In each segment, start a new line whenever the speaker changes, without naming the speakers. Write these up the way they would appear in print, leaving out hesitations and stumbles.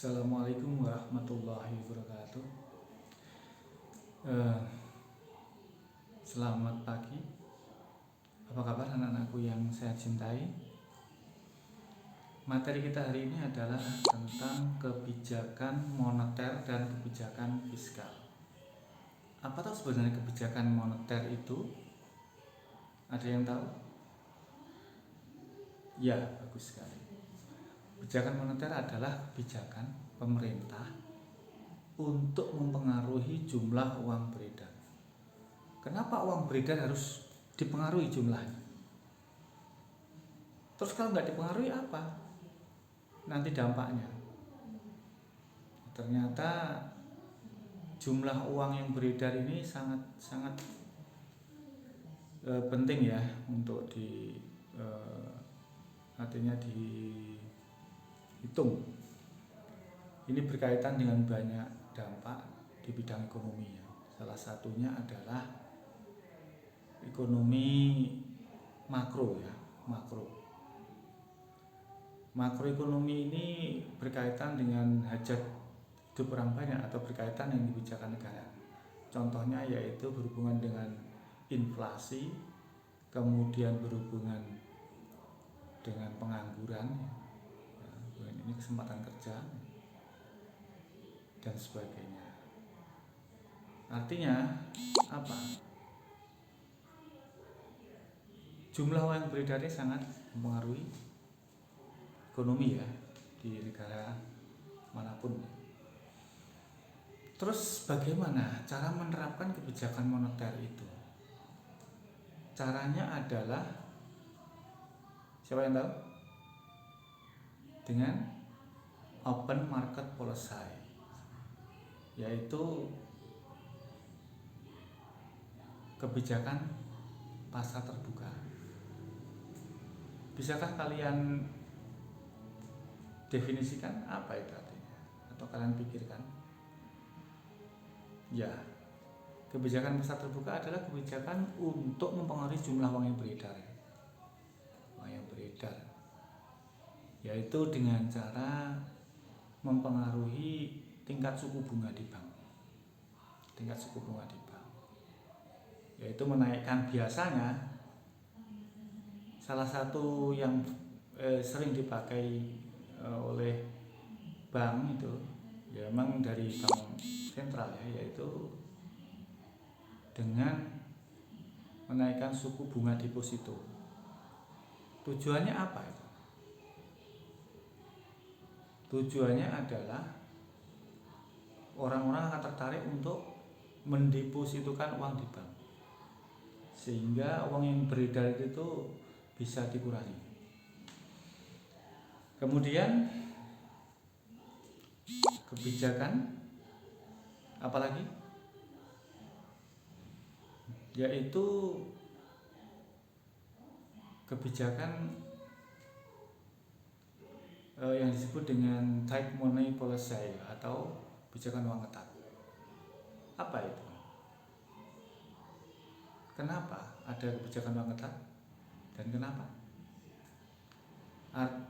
Assalamualaikum warahmatullahi wabarakatuh. Eh, Selamat pagi. Apa kabar anak-anakku yang saya cintai? Materi kita hari ini adalah tentang kebijakan moneter dan kebijakan fiskal. Apa tahu sebenarnya kebijakan moneter itu? Ada yang tahu? Ya, bagus sekali. Kebijakan moneter adalah kebijakan pemerintah untuk mempengaruhi jumlah uang beredar. Kenapa uang beredar harus dipengaruhi jumlahnya? Terus kalau nggak dipengaruhi apa? Nanti dampaknya. Ternyata jumlah uang yang beredar ini sangat penting ya untuk artinya dihitung. Ini berkaitan dengan banyak dampak di bidang ekonomi ya. Salah satunya adalah ekonomi makro ya, makroekonomi ini berkaitan dengan hajat hidup orang banyak atau berkaitan dengan kebijakan negara. Contohnya yaitu berhubungan dengan inflasi, kemudian berhubungan dengan pengangguran, ya, ini kesempatan kerja dan sebagainya. Artinya apa? Jumlah uang yang beredar ini sangat mempengaruhi ekonomi ya di negara manapun. Terus bagaimana cara menerapkan kebijakan moneter itu? Caranya adalah, siapa yang tahu? Dengan open market policy, yaitu kebijakan pasar terbuka. Bisakah kalian definisikan apa itu artinya? Atau kalian pikirkan? Ya, kebijakan pasar terbuka adalah kebijakan untuk mempengaruhi jumlah uang yang beredar. Uang yang beredar, yaitu dengan cara mempengaruhi tingkat suku bunga di bank. Tingkat suku bunga di bank, yaitu menaikkan, biasanya salah satu yang sering dipakai oleh bank itu ya memang dari bank sentral ya, yaitu dengan menaikkan suku bunga deposito. Tujuannya apa itu? Tujuannya adalah orang-orang akan tertarik untuk mendepositokan uang di bank, sehingga uang yang beredar itu bisa dikurangi. Kemudian kebijakan apalagi? Yaitu kebijakan yang disebut dengan tight money policy atau kebijakan uang ketat. Apa itu? Kenapa ada kebijakan uang ketat dan kenapa?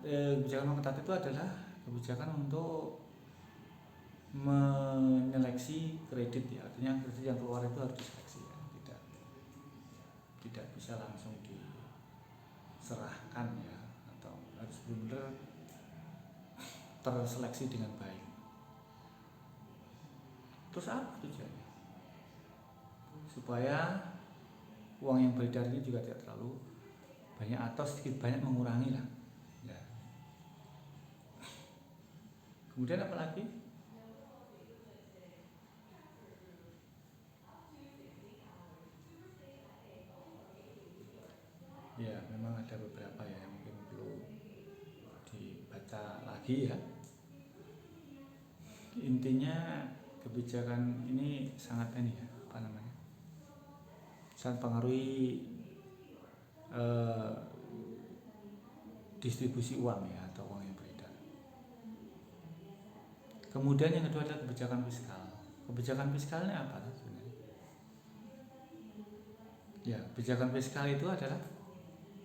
Kebijakan uang ketat itu adalah kebijakan untuk menyeleksi kredit ya, artinya kredit yang keluar itu harus diseleksi ya. Tidak bisa langsung diserahkan ya, atau harus benar-benar terseleksi dengan baik. Terus apa tujuannya? Supaya uang yang beredar ini juga tidak terlalu banyak atau sedikit banyak mengurangi lah ya. Kemudian apa lagi? Ya, memang ada beberapa ya yang mungkin perlu dibaca lagi ya. Intinya kebijakan ini sangat sangat pengaruhi distribusi uang ya, atau uang yang beredar. Kemudian yang kedua adalah kebijakan fiskal. Kebijakan fiskalnya apa sebenarnya? Ya, kebijakan fiskal itu adalah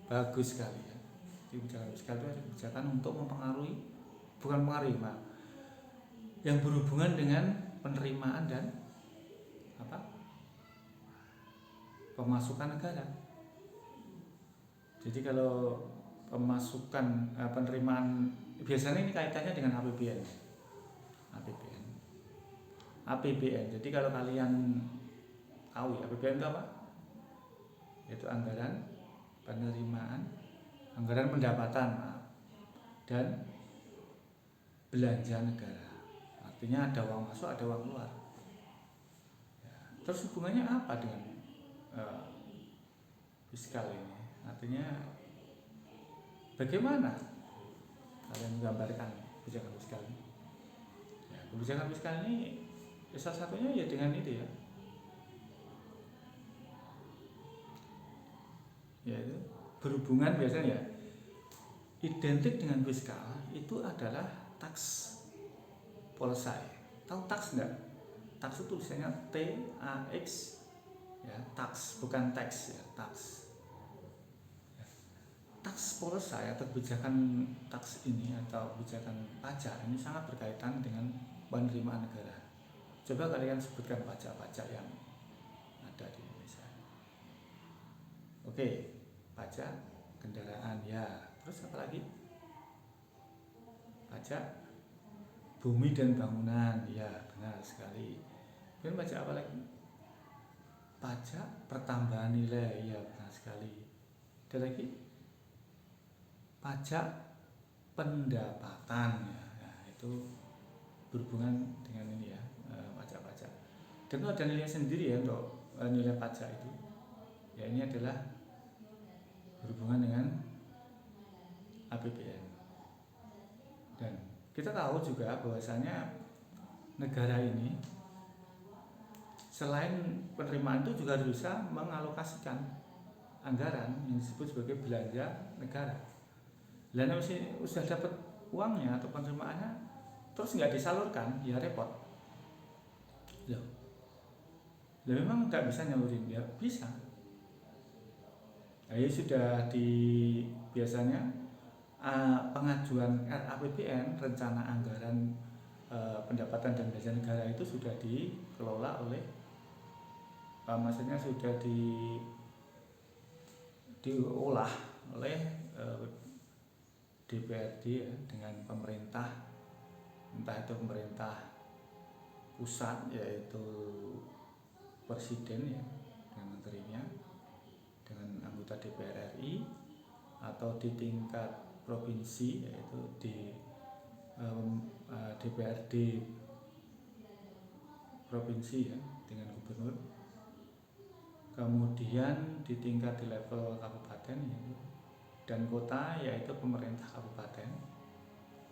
bagus sekali ya. Kebijakan fiskal itu adalah kebijakan untuk mempengaruhi, bukan mempengaruhi, yang berhubungan dengan penerimaan dan apa? Pemasukan negara. Jadi kalau pemasukan penerimaan biasanya ini kaitannya dengan APBN. APBN. Jadi kalau kalian tahu ya APBN itu apa? Itu anggaran penerimaan, anggaran pendapatan dan belanja negara. Artinya ada uang masuk, ada uang keluar. Ya, terus hubungannya apa dengan fiskal ini? Artinya bagaimana kalian menggambarkan kebijakan fiskal ini? Ya, kebijakan fiskal ini salah satunya ya dengan itu ya, yaitu berhubungan biasanya ya identik dengan fiskal itu adalah tax policy. Tahu tax enggak? Tax itu tulisannya TAX ya, tax bukan tax ya, tax. Tax policy atau kebijakan tax ini atau kebijakan pajak ini sangat berkaitan dengan penerimaan negara. Coba kalian sebutkan pajak-pajak yang ada di Indonesia. Oke, pajak kendaraan ya. Terus apa lagi? Pajak bumi dan bangunan ya, benar sekali. Kemudian pajak apa lagi? Pajak pertambahan nilai ya, benar sekali. Ada lagi? Pajak pendapatan ya. Nah, itu berhubungan dengan ini ya, pajak-pajak. Dan itu ada nilai sendiri ya untuk nilai pajak itu. Ya ini adalah berhubungan dengan APBN. Dan kita tahu juga bahwasanya negara ini selain penerimaan itu juga harus bisa mengalokasikan anggaran yang disebut sebagai belanja negara. Lalu sudah dapat uangnya atau penerimaannya terus nggak disalurkan, ya repot. Loh, memang nggak bisa nyalurin, ya bisa. Nah, ya sudah biasanya pengajuan RAPBN, rencana anggaran pendapatan dan belanja negara itu sudah dikelola oleh maksudnya sudah diolah oleh DPRD ya, dengan pemerintah, entah itu pemerintah pusat yaitu presiden ya dengan menterinya, dengan anggota DPR RI, atau di tingkat provinsi yaitu di DPRD provinsi ya dengan gubernur, kemudian di tingkat di level kabupaten yaitu, dan kota yaitu pemerintah kabupaten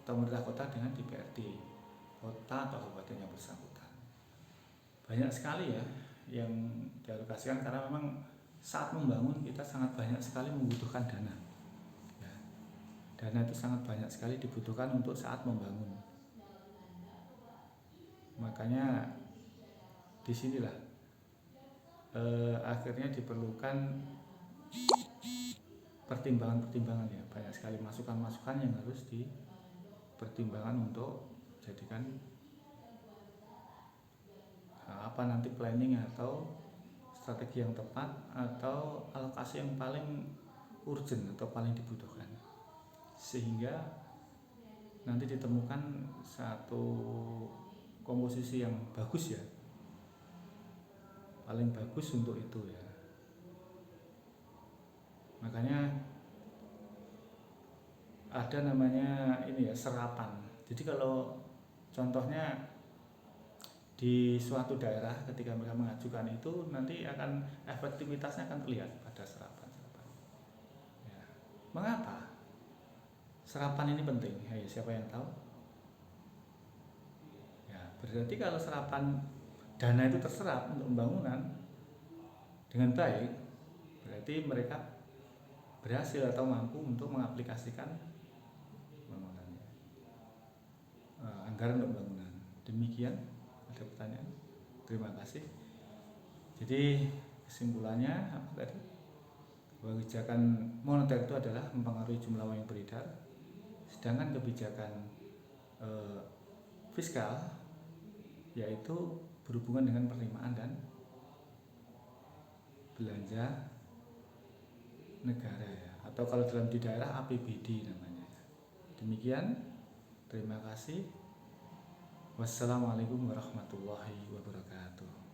atau pemerintah kota dengan DPRD kota atau kabupaten yang bersangkutan. Banyak sekali ya yang dialokasikan karena memang saat membangun kita sangat banyak sekali membutuhkan dana ya, dana itu sangat banyak sekali dibutuhkan untuk saat membangun. Makanya disinilah akhirnya diperlukan pertimbangan ya, banyak sekali masukan-masukan yang harus dipertimbangkan untuk jadikan nanti planning atau strategi yang tepat atau alokasi yang paling urgent atau paling dibutuhkan, sehingga nanti ditemukan satu komposisi yang bagus ya, paling bagus untuk itu ya. Makanya ada namanya ini ya, serapan. Jadi kalau contohnya di suatu daerah ketika mereka mengajukan itu nanti akan efektivitasnya akan terlihat pada serapan. Ya. Mengapa serapan ini penting? Hey, siapa yang tahu? Ya, berarti kalau serapan dana itu terserap untuk pembangunan dengan baik, berarti mereka berhasil atau mampu untuk mengaplikasikan anggaran untuk pembangunan. Demikian, ada pertanyaan? Terima kasih. Jadi kesimpulannya apa tadi? Bahwa kebijakan moneter itu adalah mempengaruhi jumlah uang yang beredar, sedangkan kebijakan fiskal yaitu berhubungan dengan penerimaan dan belanja negara ya, atau kalau dalam di daerah APBD namanya. Demikian, terima kasih. Wassalamualaikum warahmatullahi wabarakatuh.